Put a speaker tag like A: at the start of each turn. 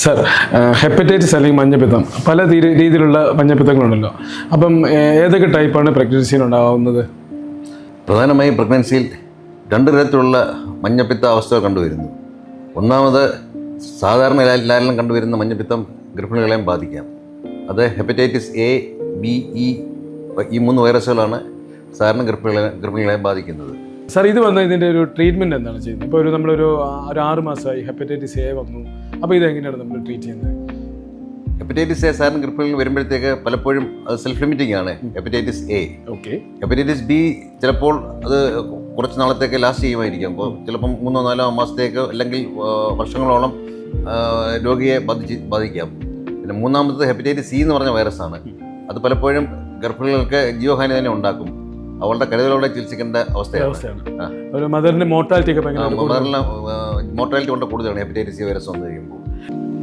A: Sir, hepatitis അല്ലെങ്കിൽ മഞ്ഞപ്പിത്തം പല രീതിയിലുള്ള മഞ്ഞപ്പിത്തങ്ങളുണ്ടല്ലോ. അപ്പം ഏതൊക്കെ ടൈപ്പാണ് പ്രഗ്നൻസിയിൽ ഉണ്ടാകുന്നത്?
B: പ്രധാനമായും പ്രഗ്നൻസിയിൽ രണ്ട് തരത്തിലുള്ള മഞ്ഞപ്പിത്ത അവസ്ഥകൾ കണ്ടുവരുന്നു. ഒന്നാമത് സാധാരണ എല്ലാവരിലും കണ്ടുവരുന്ന മഞ്ഞപ്പിത്തം ഗർഭിണികളെയും ബാധിക്കാം. അത് ഹെപ്പറ്റൈറ്റിസ് എ, ബി, ഇ ഈ 3 വൈറസുകളാണ് സാധാരണ ഗർഭിണികളെ ബാധിക്കുന്നത്.
A: സാർ, ഇത് വന്ന ഇതിൻ്റെ ഒരു ട്രീറ്റ്മെൻറ്റ് എന്താണ് ചെയ്യുന്നത്? ഇപ്പോൾ നമ്മളൊരു 6 മാസമായി ഹെപ്പറ്റൈറ്റിസ് എ വന്നു. അപ്പോൾ ഇതെങ്ങനെയാണ് നമ്മൾ ട്രീറ്റ് ചെയ്യുന്നത്?
B: ഹെപ്പറ്റൈറ്റിസ് എ സാധാരണ ഗർഭിണികൾ വരുമ്പോഴത്തേക്ക് പലപ്പോഴും അത് സെൽഫ് ലിമിറ്റിംഗ് ആണ്. Hepatitis A.
A: Okay.
B: Hepatitis B ചിലപ്പോൾ അത് കുറച്ച് നാളത്തേക്ക് ലാസ്റ്റ് ചെയ്യുമായിരിക്കും. അപ്പോൾ ചിലപ്പം 3-4 മാസത്തേക്ക് അല്ലെങ്കിൽ വർഷങ്ങളോളം രോഗിയെ ബാധിക്കാം. പിന്നെ മൂന്നാമത്തത് ഹെപ്പറ്റൈറ്റിസ് സി എന്ന് പറഞ്ഞ വൈറസാണ്. അത് പലപ്പോഴും ഗർഭിണികൾക്ക് ജീവഹാനി തന്നെ ഉണ്ടാക്കും. അവളുടെ കരുതലോടെ ചികിത്സിക്കേണ്ട അവസ്ഥയാണ്.
A: മദറിന്റെ മോർട്ടാലിറ്റി
B: മോർട്ടാലിറ്റി കൊണ്ട് കൂടുതലാണ് ഹെപ്പറ്റൈറ്റിസ് സി വൈറസ് വന്നു കഴിയുമ്പോൾ.